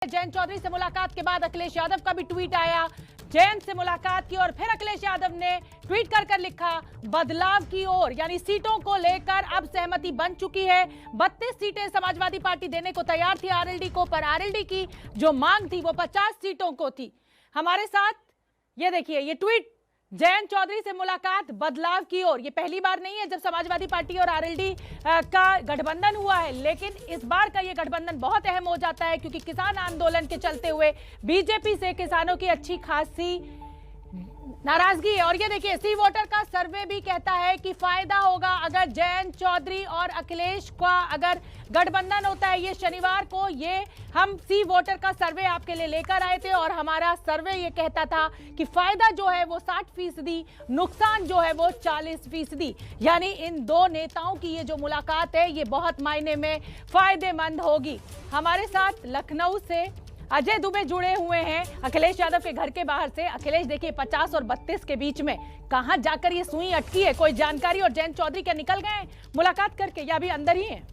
जयंत चौधरी से मुलाकात के बाद अखिलेश यादव का भी ट्वीट आया। जयंत से मुलाकात की और फिर अखिलेश यादव ने ट्वीट कर लिखा, बदलाव की ओर, यानी सीटों को लेकर अब सहमति बन चुकी है। 32 सीटें समाजवादी पार्टी देने को तैयार थी आरएलडी को, पर आरएलडी की जो मांग थी वो 50 सीटों को थी। हमारे साथ ये देखिए, ये ट्वीट, जयंत चौधरी से मुलाकात, बदलाव की ओर। ये पहली बार नहीं है जब समाजवादी पार्टी और आरएलडी का गठबंधन हुआ है, लेकिन इस बार का ये गठबंधन बहुत अहम हो जाता है क्योंकि किसान आंदोलन के चलते हुए बीजेपी से किसानों की अच्छी खासी नाराजगी है। और ये देखिए, सी वोटर का सर्वे भी कहता है कि फायदा होगा अगर जयंत चौधरी और अखिलेश का अगर गठबंधन होता है। ये शनिवार को ये हम सी वोटर का सर्वे आपके लिए लेकर आए थे और हमारा सर्वे ये कहता था कि फायदा जो है वो 60%, नुकसान जो है वो 40%। यानी इन दो नेताओं की ये जो मुलाकात है ये बहुत मायने में फायदेमंद होगी। हमारे साथ लखनऊ से अजय दुबे जुड़े हुए हैं, अखिलेश यादव के घर के बाहर से। अखिलेश, देखिए 50 और 32 के बीच में कहां जाकर ये सुई अटकी है, कोई जानकारी? और जयंत चौधरी क्या निकल गए मुलाकात करके या अभी अंदर ही हैं?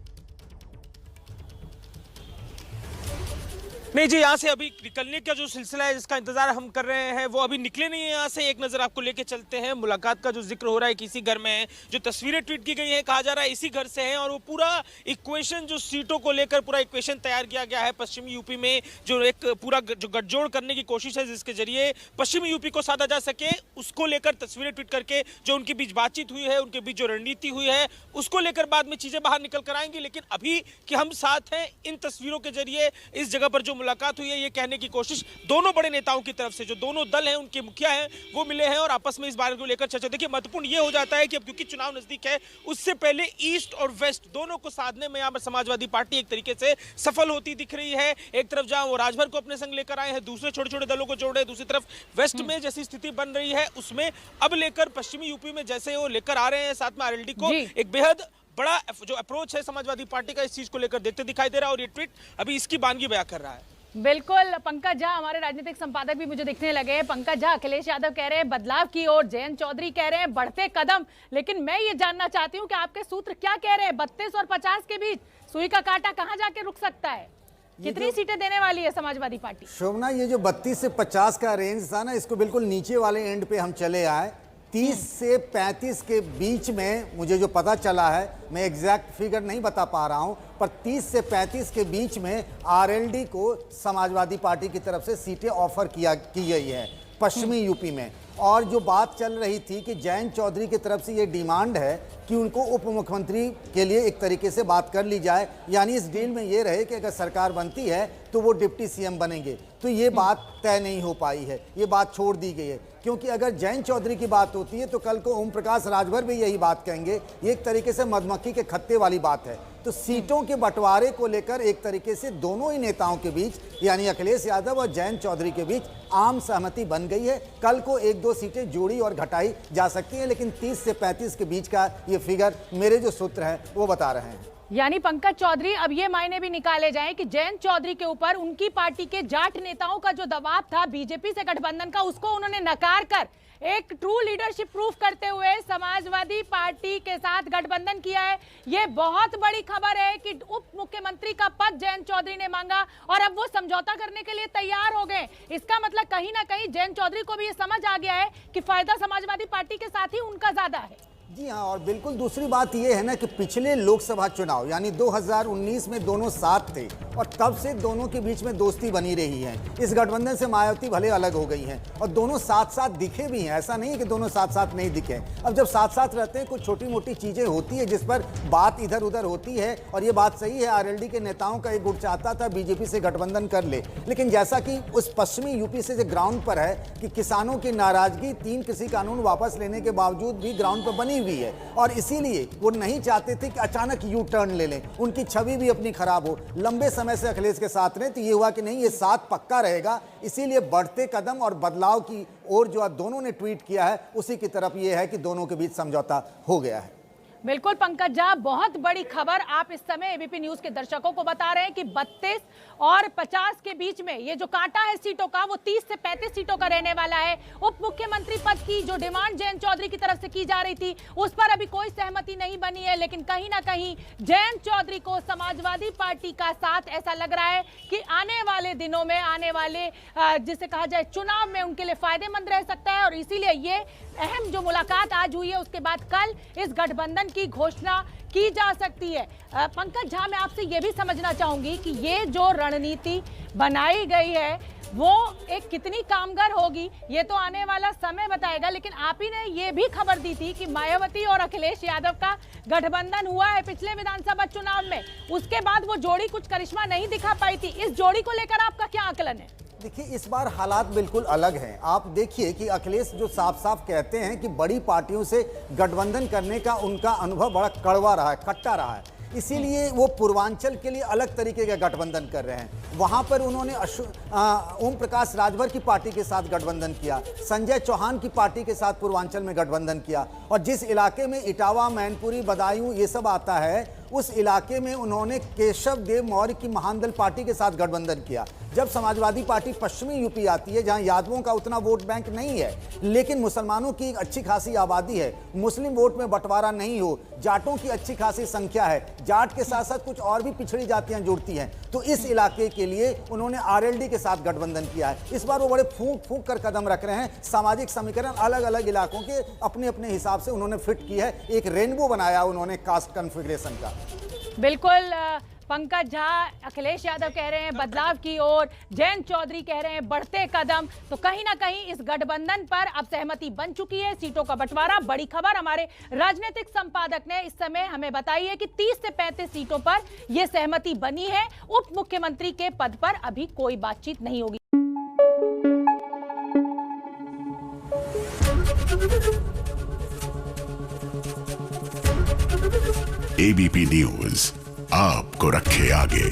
नहीं जी, यहाँ से अभी निकलने का जो सिलसिला है जिसका इंतजार हम कर रहे हैं वो अभी निकले नहीं है यहाँ से। एक नजर आपको लेके चलते हैं। मुलाकात का जो जिक्र हो रहा है किसी घर में है, जो तस्वीरें ट्वीट की गई हैं कहा जा रहा है इसी घर से है, और वो पूरा इक्वेशन जो सीटों को लेकर पूरा इक्वेशन तैयार किया गया है पश्चिमी यूपी में, जो एक पूरा जो गठजोड़ करने की कोशिश है जिसके जरिए पश्चिमी यूपी को साधा जा सके, उसको लेकर तस्वीरें ट्वीट करके जो उनके बीच बातचीत हुई है, उनके बीच जो रणनीति हुई है उसको लेकर बाद में चीजें बाहर निकल कर आएंगी। लेकिन अभी कि हम साथ हैं, इन तस्वीरों के जरिए इस जगह पर जो मुलाकात हुई है ये कहने की कोशिश दोनों बड़े नेताओं की तरफ से, जो दोनों दल हैं उनके मुखिया हैं वो मिले हैं और आपस में इस बारे को लेकर चर्चा। देखिए, महत्वपूर्ण ये हो जाता है कि अब क्योंकि चुनाव नजदीक है, उससे पहले ईस्ट और वेस्ट दोनों को साधने में यहाँ पर समाजवादी पार्टी एक तरीके से सफल होती दिख रही है। एक तरफ जहां वो राजभर को अपने संग लेकर आए हैं, दूसरे छोटे छोटे दलों को जोड़ रहे हैं, दूसरी तरफ वेस्ट में जैसी स्थिति बन रही है उसमें अब लेकर पश्चिमी यूपी में जैसे वो लेकर आ रहे हैं साथ में आरएलडी को, एक बेहद बड़ा जो अप्रोच है समाजवादी पार्टी का इस चीज को लेकर देखते दिखाई दे रहा है। और ये ट्वीट अभी इसकी बानगी बयां कर रहा है। बिल्कुल, पंकज झा हमारे राजनीतिक संपादक भी मुझे दिखने लगे हैं। पंकज झा, अखिलेश यादव कह रहे हैं बदलाव की ओर, जयंत चौधरी कह रहे हैं बढ़ते कदम, लेकिन मैं ये जानना चाहती हूँ कि आपके सूत्र क्या कह रहे हैं? 32 और 50 के बीच सुई का कांटा कहाँ जाके रुक सकता है? कितनी सीटें देने वाली है समाजवादी पार्टी? शोभना, ये जो 32 से 50 का रेंज था ना, इसको बिल्कुल नीचे वाले एंड पे हम चले आए। 30 से 35 के बीच में मुझे जो पता चला है, मैं एग्जैक्ट फिगर नहीं बता पा रहा हूं, पर 30 से 35 के बीच में आरएलडी को समाजवादी पार्टी की तरफ से सीटें ऑफर की गई है पश्चिमी यूपी में। और जो बात चल रही थी कि जयंत चौधरी की तरफ से ये डिमांड है कि उनको उप मुख्यमंत्री के लिए एक तरीके से बात कर ली जाए, यानी इस डील में ये रहे कि अगर सरकार बनती है तो वो डिप्टी सीएम बनेंगे। तो ये बात तय नहीं हो पाई है, ये बात छोड़ दी गई है, क्योंकि अगर जयंत चौधरी की बात होती है तो कल को ओम प्रकाश राजभर भी यही बात कहेंगे। ये एक तरीके से मधुमक्खी के खत्ते वाली बात है। तो सीटों के बंटवारे को लेकर एक तरीके से दोनों ही नेताओं के बीच, यानी अखिलेश यादव और जयंत चौधरी के बीच आम सहमति बन गई है। कल को 1-2 सीटें जोड़ी और घटाई जा सकती हैं, लेकिन 30 से 35 के बीच का ये फिगर मेरे जो सूत्र हैं वो बता रहे हैं। यानी पंकज चौधरी, अब ये मायने भी निकाले जाएं कि जयंत चौधरी के ऊपर उनकी पार्टी के जाट नेताओं का जो दबाव था बीजेपी से गठबंधन का, उसको उन्होंने नकार कर एक ट्रू लीडरशिप प्रूफ करते हुए समाजवादी पार्टी के साथ गठबंधन किया है। ये बहुत बड़ी खबर है कि उप मुख्यमंत्री का पद जयंत चौधरी ने मांगा और अब वो समझौता करने के लिए तैयार हो गए। इसका मतलब कहीं ना कहीं जयंत चौधरी को भी ये समझ आ गया है कि फायदा समाजवादी पार्टी के साथ ही उनका ज्यादा है। जी हाँ, और बिल्कुल दूसरी बात यह है ना कि पिछले लोकसभा चुनाव यानी 2019 में दोनों साथ थे और तब से दोनों के बीच में दोस्ती बनी रही है। इस गठबंधन से मायावती भले अलग हो गई हैं और दोनों साथ साथ दिखे भी हैं, ऐसा नहीं है कि दोनों साथ साथ नहीं दिखे। अब जब साथ साथ रहते हैं, कुछ छोटी मोटी चीज़ें होती है जिस पर बात इधर उधर होती है। और ये बात सही है, आरएलडी के नेताओं का एक गुट चाहता था बीजेपी से गठबंधन कर ले, लेकिन जैसा कि उस पश्चिमी यूपी से जो ग्राउंड पर है कि किसानों की नाराजगी 3 कृषि कानून वापस लेने के बावजूद भी ग्राउंड पर बनी हुई है, और इसीलिए वो नहीं चाहते थे कि अचानक यू टर्न ले लें, उनकी छवि भी अपनी खराब हो। लंबे समय से अखिलेश के साथ रहे तो ये हुआ कि नहीं, ये साथ पक्का रहेगा। इसीलिए बढ़ते कदम और बदलाव की ओर जो दोनों ने ट्वीट किया है उसी की तरफ ये है कि दोनों के बीच समझौता हो गया है। बिल्कुल पंकज झा, बहुत बड़ी खबर आप इस समय एबीपी न्यूज के दर्शकों को बता रहे हैं कि 32 और 50 के बीच में ये जो कांटा है सीटों का, वो 30 से 35 सीटों का रहने वाला है। उप मुख्यमंत्री पद की जो डिमांड जयंत चौधरी की तरफ से की जा रही थी, उस पर अभी कोई सहमति नहीं बनी है, लेकिन कहीं ना कहीं जयंत चौधरी को समाजवादी पार्टी का साथ ऐसा लग रहा है कि आने वाले दिनों में, आने वाले जिसे कहा जाए चुनाव में उनके लिए फायदेमंद रह सकता है। और इसीलिए ये अहम जो मुलाकात आज हुई है, उसके बाद कल इस गठबंधन की घोषणा की जा सकती है। पंकज झा, मैं आपसे ये भी समझना चाहूंगी कि ये जो रणनीति बनाई गई है वो एक कितनी कामगार होगी, ये तो आने वाला समय बताएगा। लेकिन आप ही ने ये भी खबर दी थी कि मायावती और अखिलेश यादव का गठबंधन हुआ है पिछले विधानसभा चुनाव में, उसके बाद वो जोड़ी कुछ करिश्मा नहीं दिखा पाई थी। इस जोड़ी को लेकर आपका क्या आकलन है? देखिए, इस बार हालात बिल्कुल अलग हैं। आप देखिए कि अखिलेश जो साफ साफ कहते हैं कि बड़ी पार्टियों से गठबंधन करने का उनका अनुभव बड़ा कड़वा रहा है, खट्टा रहा है, इसीलिए वो पूर्वांचल के लिए अलग तरीके का गठबंधन कर रहे हैं। वहां पर उन्होंने ओम प्रकाश राजभर की पार्टी के साथ गठबंधन किया, संजय चौहान की पार्टी के साथ पूर्वांचल में गठबंधन किया, और जिस इलाके में इटावा, मैनपुरी, बदायूं ये सब आता है, उस इलाके में उन्होंने केशव देव मौर्य की महानदल पार्टी के साथ गठबंधन किया। जब समाजवादी पार्टी पश्चिमी यूपी आती है, जहां यादवों का उतना वोट बैंक नहीं है, लेकिन मुसलमानों की एक अच्छी खासी आबादी है, मुस्लिम वोट में बंटवारा नहीं हो, जाटों की अच्छी खासी संख्या है, जाट के साथ साथ कुछ और भी पिछड़ी जातियां जुड़ती हैं, तो इस इलाके के लिए उन्होंने आरएलडी के साथ गठबंधन किया है। इस बार वो बड़े फूंक फूंक कर कदम रख रहे हैं। सामाजिक समीकरण अलग अलग इलाकों के अपने अपने हिसाब से उन्होंने फिट की है, एक रेनबो बनाया उन्होंने कास्ट कन्फिगरेशन का। बिल्कुल पंकज झा, अखिलेश यादव कह रहे हैं बदलाव की ओर, जयंत चौधरी कह रहे हैं बढ़ते कदम, तो कहीं ना कहीं इस गठबंधन पर अब सहमति बन चुकी है। सीटों का बंटवारा, बड़ी खबर हमारे राजनीतिक संपादक ने इस समय हमें बताई है कि 30 से 35 सीटों पर यह सहमति बनी है। उप मुख्यमंत्री के पद पर अभी कोई बातचीत नहीं होगी। एबीपी न्यूज आपको रखे आगे।